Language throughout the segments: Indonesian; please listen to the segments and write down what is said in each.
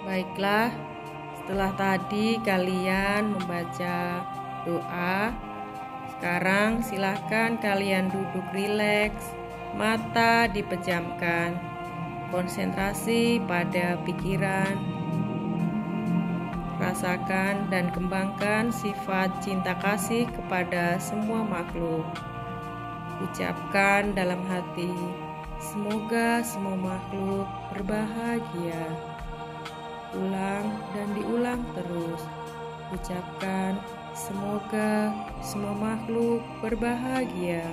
Baiklah, setelah tadi kalian membaca doa, sekarang silahkan kalian duduk rileks, mata dipejamkan, konsentrasi pada pikiran, rasakan dan kembangkan sifat cinta kasih kepada semua makhluk. Ucapkan dalam hati, semoga semua makhluk berbahagia. Ulang dan diulang terus. Ucapkan, semoga semua makhluk berbahagia.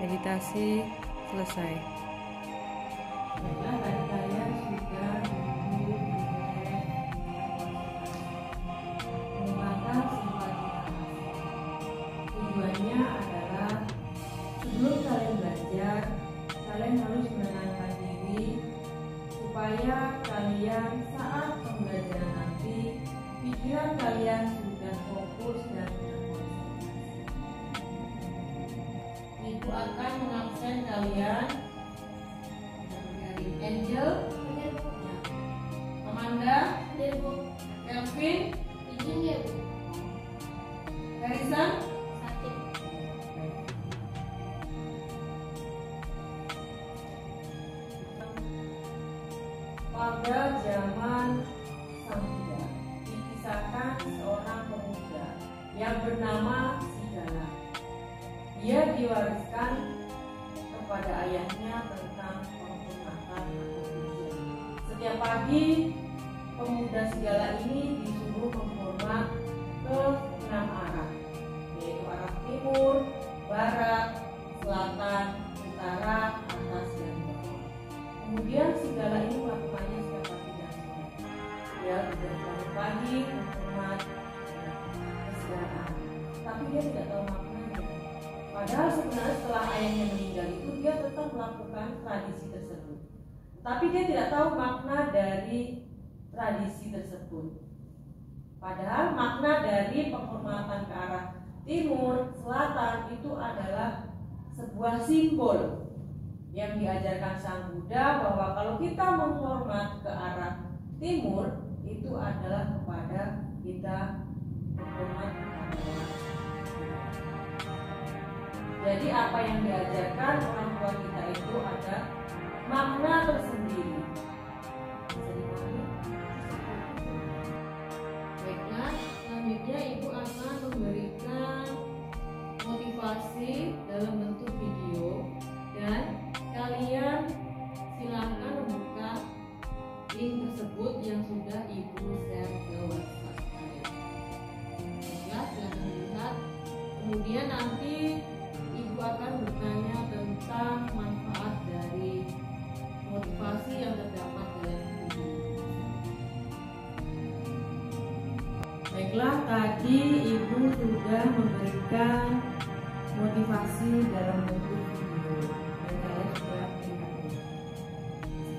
Meditasi selesai. Baiklah, tadi kalian sudah mengembangkan sifat tujuannya adalah sebelum kalian belajar, kalian harus menenangkan diri supaya kalian saat pembelajaran nanti pikiran kalian sudah fokus dan terkonsentrasi. Itu akan mengabsen kalian dari Angel, Amanda, Kelvin, Harrison, pada zaman Sang Buddha dikisahkan seorang pemuda yang bernama Sigala. Dia diwariskan kepada ayahnya tentang penghormatan atau pujian. Setiap pagi pemuda Sigala ini disuruh menghormat ke 6 arah, yaitu arah timur, barat, selatan, utara, atas, dan bawah. Kemudian Sigala ini melakukannya setiap pagi dan sore. Dia bangun pagi menghormat kesejahteraan, tapi dia tidak tahu maknanya. Padahal sebenarnya setelah ayahnya meninggal itu dia tetap melakukan tradisi tersebut, tapi dia tidak tahu makna dari tradisi tersebut. Padahal makna dari penghormatan ke arah timur, selatan itu adalah sebuah simbol yang diajarkan Sang Buddha bahwa kalau kita menghormat ke arah timur itu adalah kepada kita menghormat kepada Allah. Jadi apa yang diajarkan orang tua kita itu ada makna tersendiri. Baiklah, selanjutnya Ibu akan memberikan motivasi dalam bentuk video dan kalian silakan membuka link tersebut yang sudah Ibu share ke WhatsApp kalian. Baiklah, silakan dilihat. Kemudian nanti Ibu akan bertanya tentang manfaat dari motivasi yang terdapat dalam video. Baiklah, tadi Ibu sudah memberikan motivasi dalam bentuk video dan kalian sudah melihatnya.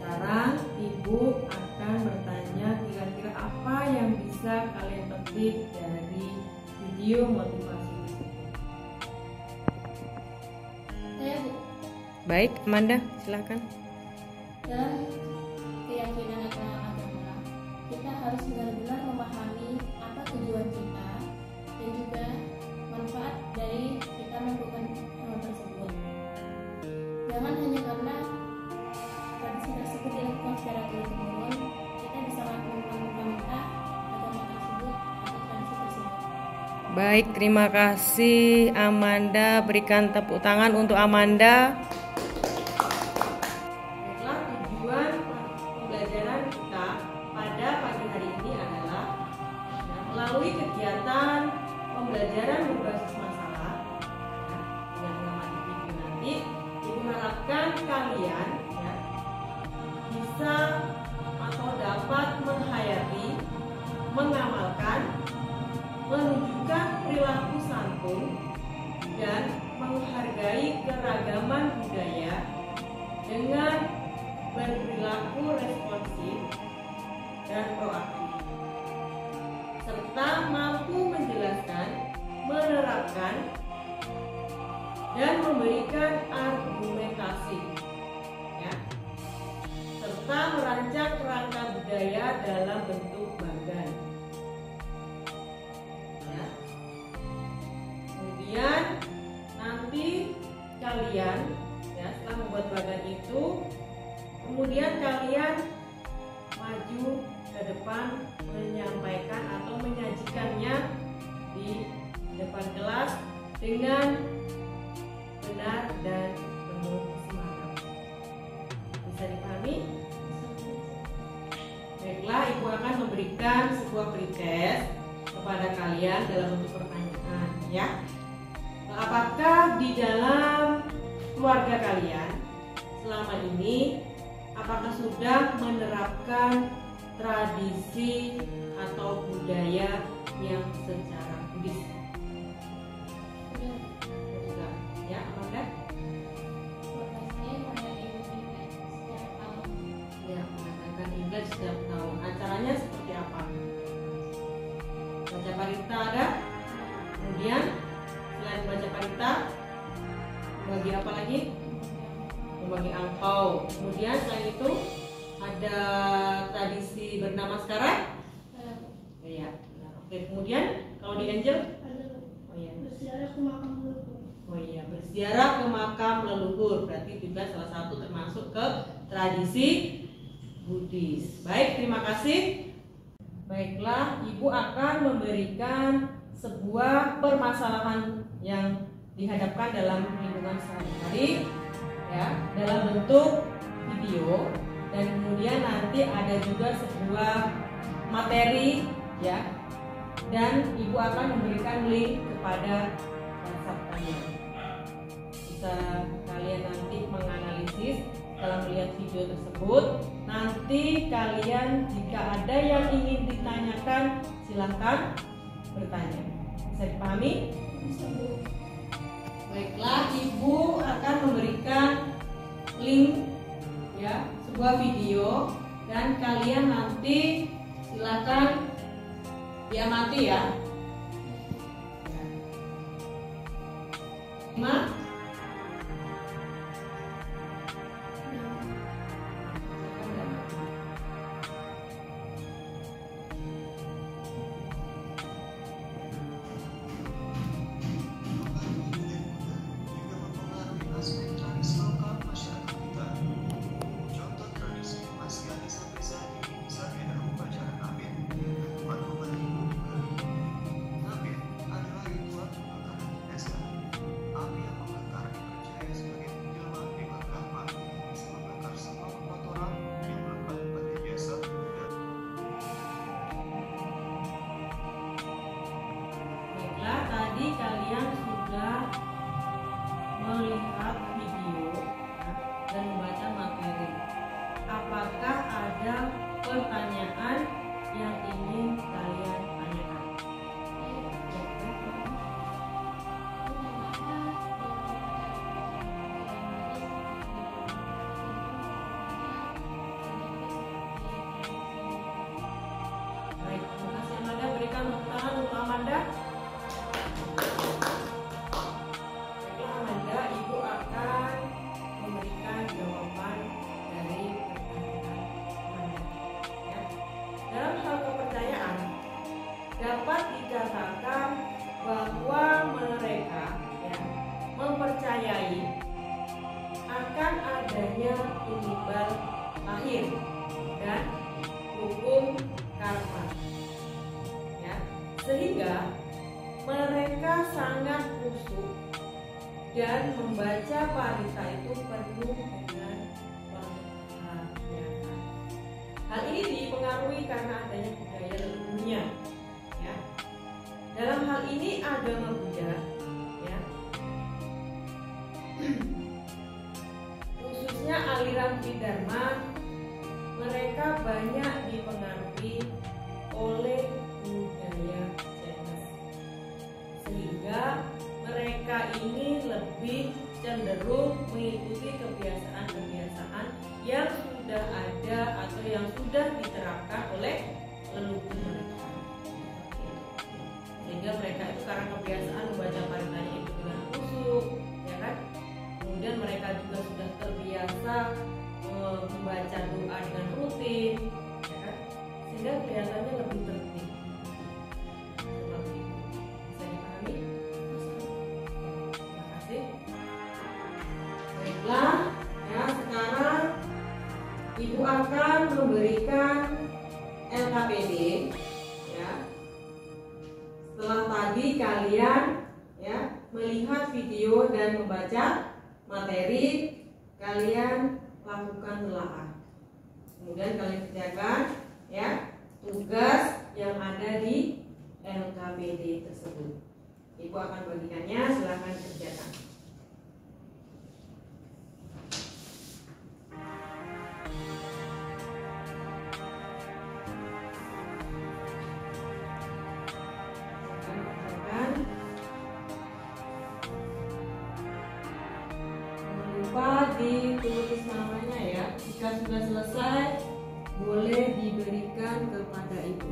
Sekarang Ibu akan bertanya kira-kira apa yang bisa kalian petik dari video motivasi tersebut. Baik, Amanda, silakan. Dan keyakinan agama, kita harus benar-benar memahami apa tujuan kita dan juga manfaat dari kita melakukan hal tersebut. Jangan hanya karena tradisi tersebut dilakukan secara turun-temurun, kita bisa meminta agama tersebut atau tradisi tersebut. Baik, terima kasih Amanda. Berikan tepuk tangan untuk Amanda. Melalui kegiatan pembelajaran berbasis masalah, asalkan kalian ya, bisa atau dapat menghayati, mengamalkan, menunjukkan perilaku santun dan menghargai keragaman budaya dengan berperilaku responsif dan proaktif, serta mampu menjelaskan, menerapkan, dan memberikan argumentasi, ya, serta merancang kerangka budaya dalam bentuk bagan. Ya. Kemudian nanti kalian, ya, setelah membuat bagan itu, kemudian kalian maju ke depan menyampaikan atau menyajikannya di depan kelas dengan benar dan penuh semangat. Bisa dipahami? Baiklah, Ibu akan memberikan sebuah pretest kepada kalian dalam bentuk pertanyaan, ya. Apakah di dalam keluarga kalian selama ini apakah sudah menerapkan tradisi atau budaya yang secara Buddhis? Sudah, ya, Amanda? Ya, mengadakan Imlek setiap tahun. Acaranya seperti apa? Baca parita ada? Kemudian selain baca parita, bagi apa lagi? Membagi angpau. Kemudian selain itu ada tradisi bernama sekarang? Iya. Oke. Kemudian kalau di Angel? Oh iya. Berziarah ke makam leluhur. Oh iya, berziarah ke makam leluhur. Berarti juga salah satu termasuk ke tradisi Buddhis. Baik, terima kasih. Baiklah, Ibu akan memberikan sebuah permasalahan yang dihadapkan dalam lingkungan sehari-hari, ya, dalam bentuk video, dan kemudian nanti ada juga sebuah materi, ya, dan Ibu akan memberikan link kepada WhatsApp kalian. Bisa kalian nanti menganalisis dalam melihat video tersebut. Nanti kalian jika ada yang ingin ditanyakan silahkan bertanya. Bisa dipahami? Bisa, Bu. Baiklah, Ibu akan memberikan link, ya, sebuah video, dan kalian nanti silakan diamati, ya. Ma? Tadi kalian sudah melihat video, ya, dan membaca materi. Apakah ada pertanyaan yang ingin kalian tanyakan? Baik, terima kasih Amanda. Berikan tepuk tangan untuk Amanda. Ibu akan memberikan jawaban dari pertanyaan Anda. Ya. Dalam hal kepercayaan, dapat dikatakan bahwa mereka, ya, mempercayai akan adanya timbal lahir dan hukum karma. Ya. Sehingga mereka sangat khusyuk dan membaca parita itu penuh dengan penghayatan. Hal ini dipengaruhi karena adanya budaya leluhurnya, ya. Dalam hal ini agama Buddha, ya, aliran Tridharma, mereka banyak dipengaruhi oleh budaya Chinese, sehingga mereka ini lebih cenderung mengikuti kebiasaan-kebiasaan yang sudah ada atau yang sudah diterapkan oleh leluhur mereka. Sehingga mereka itu karena kebiasaan membaca paritanya itu dengan khusyuk, ya kan? Kemudian mereka juga sudah terbiasa membaca doa dengan rutin, ya kan? Sehingga kelihatannya lebih tertib. Seperti itu. Bisa dipahami? Terima kasih. Baiklah, ya sekarang Ibu akan memberikan LKPD, ya. Setelah tadi kalian ya melihat video dan membaca materi, kalian lakukan telaah. Kemudian kalian kerjakan ya tugas yang ada di LKPD tersebut. Ibu akan bagikannya, silahkan kerjakan. Ditulis namanya ya. Jika sudah selesai, boleh diberikan kepada ibu.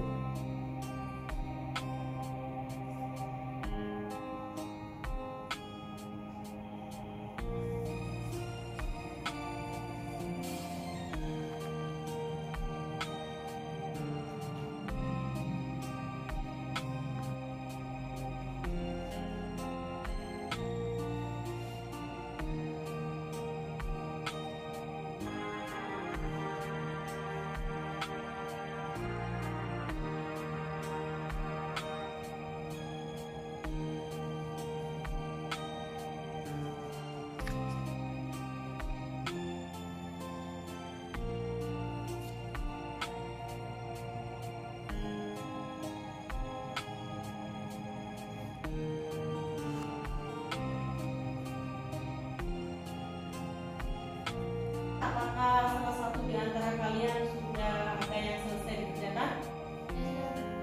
Apakah salah satu di antara kalian sudah ada yang selesai dikerjakan?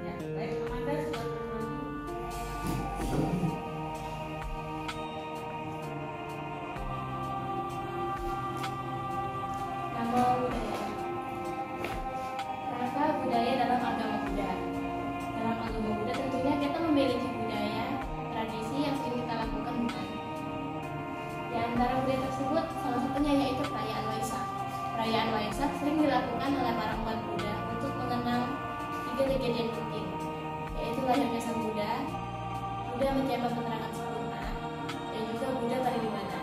Ya, baik, Amanda sudah bermaju. Nama budaya. Rangka budaya dalam agama Buddha. Dalam agama Buddha tentunya kita memiliki budaya, tradisi yang sering kita lakukan bukan? Di antara budaya tersebut, salah satunya yaitu perayaan Waisak. Perayaan Waisak sering dilakukan oleh para umat Buddha untuk mengenang 3 kejadian penting, yaitu lahirnya Sang Buddha, Buddha mencapai penerangan sempurna, dan juga Buddha Parinibbana.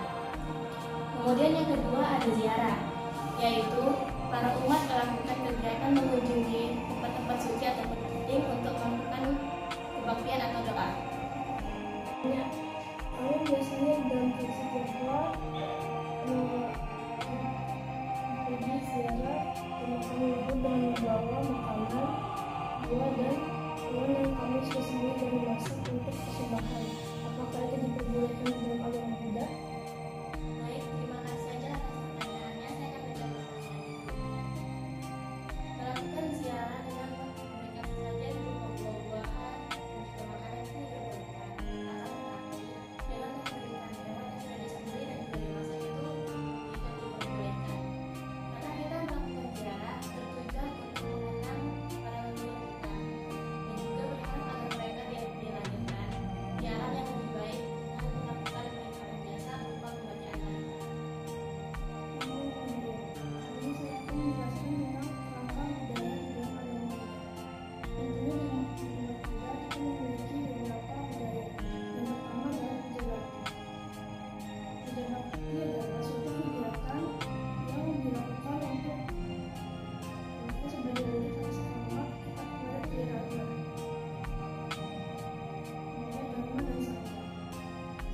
Kemudian yang kedua ada ziarah, yaitu para umat melakukan kegiatan mengunjungi tempat-tempat suci atau tempat penting untuk melakukan kebaktian atau doa. Kalian biasanya dalam sesi jadwal pergi ziarah ke makam leluhur dengan membawa makanan, buah dan hewan yang kami sudah sendiri dan masak untuk persembahan. Apakah itu diperbolehkan dalam agama Buddha? Baik, terima kasih saja atas pertanyaannya. Saya akan menjawab pertanyaannya. Melakukan ziarah dengan memberikan sesajen berupa buah-buahan dan juga makanan itu diperbolehkan. Akan tetapi, dengan memberikan hewan yang sudah disembelih dan juga dimasak itu tidak diperbolehkan. Karena kita melakukan ziarah bertujuan untuk mengenang para leluhur kita dan juga berharap agar mereka dilanjutkan di alam yang lebih baik dengan melakukan perintah biasa berupa pembacaan harita. Ini saya akan menjelaskan tentang kerangka budaya dalam agama Buddha. Tentunya dalam agama Buddha kita memiliki beberapa budaya. Yang pertama adalah puja bakti. Puja bakti adalah suatu kegiatan yang dilakukan untuk sebagai wujud rasa hormat kita kepada Triratna, Dharma dan Sangha.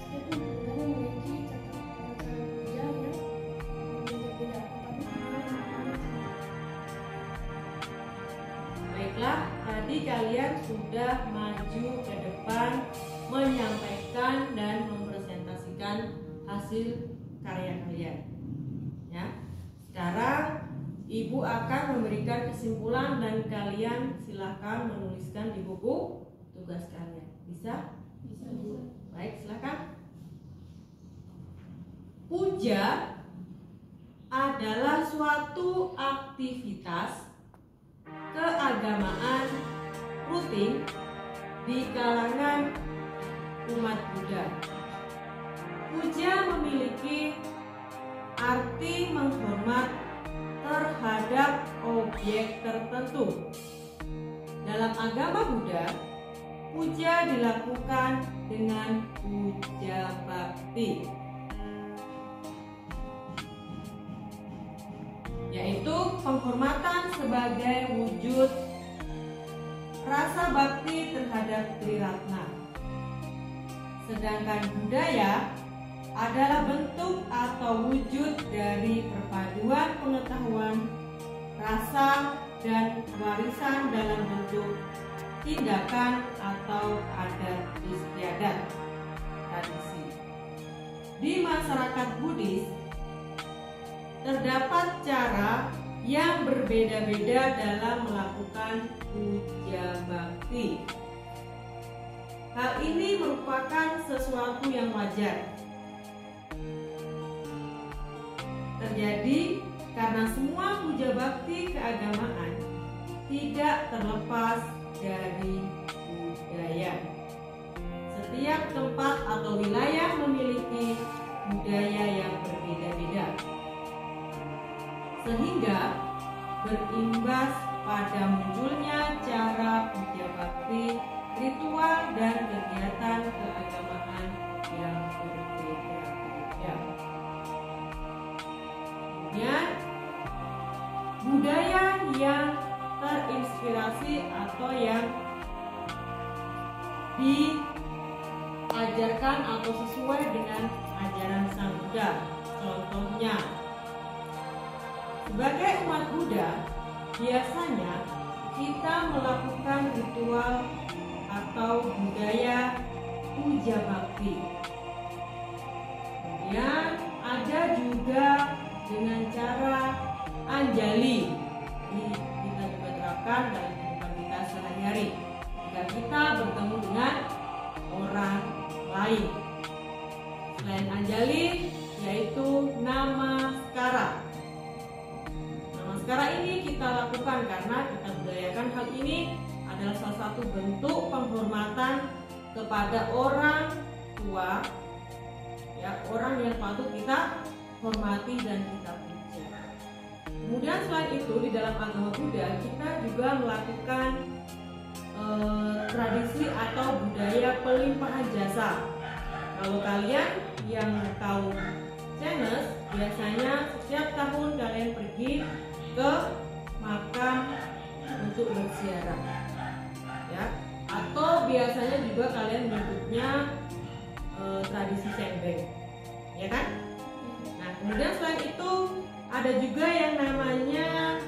Setiap budaya memiliki cara puja yang berbeda-beda, tetapi tujuan yang sama. Baiklah, tadi kalian sudah maju ke depan menyampaikan dan mempresentasikan hasil karya kalian. Ya. Sekarang Ibu akan memberikan kesimpulan dan kalian silahkan menuliskan di buku tugas kalian. Bisa? Bisa. Baik, silakan. Puja adalah suatu aktivitas keagamaan rutin di kalangan umat Buddha. Puja memiliki arti menghormat terhadap objek tertentu. Dalam agama Buddha, puja dilakukan dengan puja bakti, yaitu penghormatan sebagai wujud rasa bakti terhadap Triratna. Sedangkan budaya adalah bentuk atau wujud dari perpaduan pengetahuan, rasa, dan warisan dalam bentuk tindakan atau adat istiadat tradisi. Di masyarakat Buddhis terdapat cara yang berbeda-beda dalam melakukan puja bakti. Hal ini merupakan sesuatu yang wajar terjadi karena semua puja bakti keagamaan tidak terlepas dari budaya. Setiap tempat atau wilayah memiliki budaya yang berbeda-beda, sehingga berimbas pada munculnya cara puja bakti, ritual, dan kegiatan keagamaan yang berbeda-beda. Kemudian, budaya yang terinspirasi atau yang diajarkan atau sesuai dengan ajaran Sang Buddha. Contohnya, sebagai umat Buddha, biasanya kita melakukan ritual atau budaya puja bakti. Kemudian ada juga dengan cara anjali. Ini kita juga terapkan dalam kehidupan kita sehari-hari jika kita bertemu dengan orang lain. Selain anjali, yaitu namaskara. Namaskara ini kita lakukan karena kita budayakan hal ini adalah salah satu bentuk penghormatan kepada orang tua, ya, orang yang patut kita hormati dan kita puja. Kemudian selain itu di dalam agama Buddha kita juga melakukan tradisi atau budaya pelimpahan jasa. Kalau kalian yang tahu Chinese, biasanya setiap tahun kalian pergi ke makam untuk berziarah, ya. Atau biasanya juga kalian menyebutnya tradisi Cengbeng, ya kan? Nah, kemudian selain itu ada juga yang namanya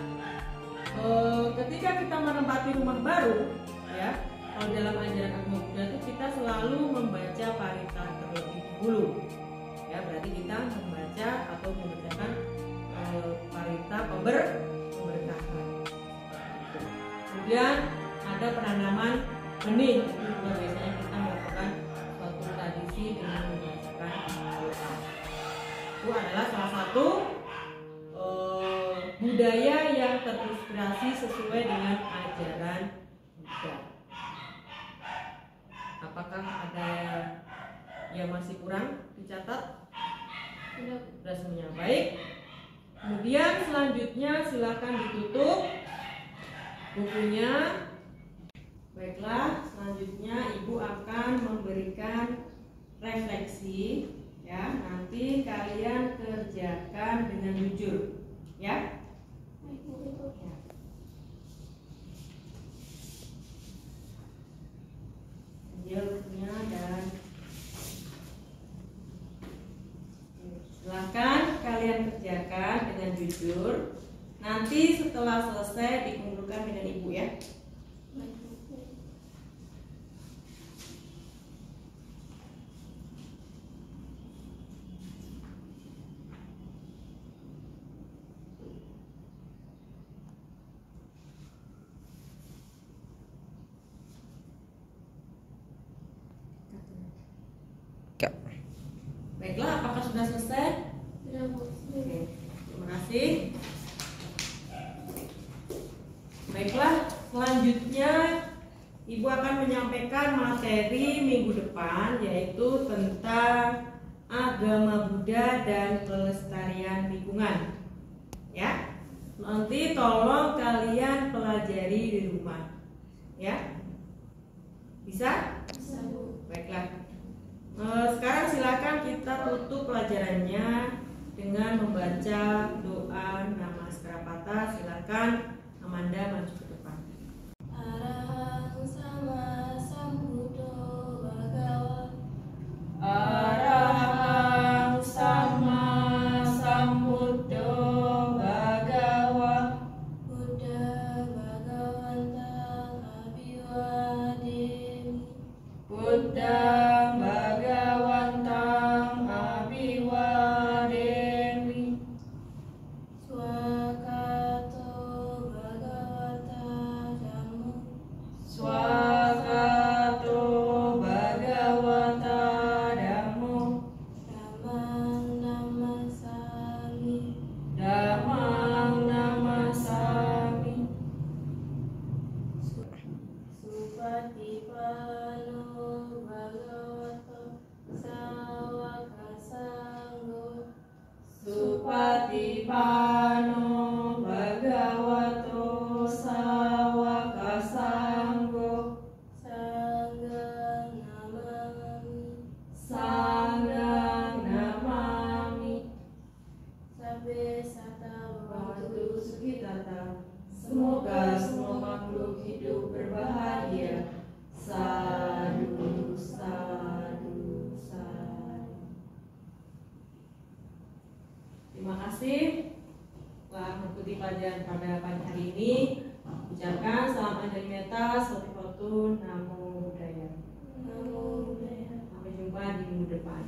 ketika kita menempati rumah baru, ya. Kalau dalam ajaran agama Buddha itu kita selalu membaca parita terlebih dahulu, ya. Berarti kita membaca atau membacakan parita pemberkahan. Kemudian ada penanaman benih, itu juga biasanya kita melakukan suatu tradisi dengan membacakan doa. Itu adalah salah satu budaya yang terinspirasi sesuai dengan ajaran Buddha. Apakah ada yang masih kurang dicatat? Sudah semuanya baik. Kemudian selanjutnya silakan ditutup bukunya. Baiklah, selanjutnya Ibu akan memberikan refleksi, ya. Nanti kalian kerjakan dengan jujur, ya. Jawabnya dan silakan kalian kerjakan dengan jujur. Nanti setelah selesai dikumpulkan dengan Ibu, ya. Baiklah, apakah sudah selesai? Sudah, Bu. Oke, terima kasih. Baiklah, selanjutnya Ibu akan menyampaikan materi minggu depan, yaitu tentang agama Buddha dan pelestarian lingkungan. Ya, nanti tolong kalian pelajari di rumah. Ya, bisa? Bisa, Bu. Baiklah. Sekarang silakan kita tutup pelajarannya dengan membaca doa Namaskara. Silakan Amanda maju ke depan. Arahang sama sambuddho bhagawa. Arahang sama sambuddho bhagawa. Buddha bhagawantang abhiwademi. Buddha bhagawantang abhiwademi. Swakato bhagavata dhammo. Swakato bhagawata dhammo. Dhammang namasami. Dhammang namasami. Supatipano bhagavato sawaka sanggo. Supatipano bhagavato sawaka sanggo. Sanggang namami. Sanggang namami. Sabbe sata Bhagavatu bhagavatu Sukitata. Semoga semua makhluk hidup berbahagia. Sadu, sadu, sadu. Terima kasih telah mengikuti pelajaran pada pagi hari ini. Ucapkan salam Anjali Meta, Sotifatun, Namo Buddhaya. Namo Buddhaya. Sampai jumpa di minggu depan.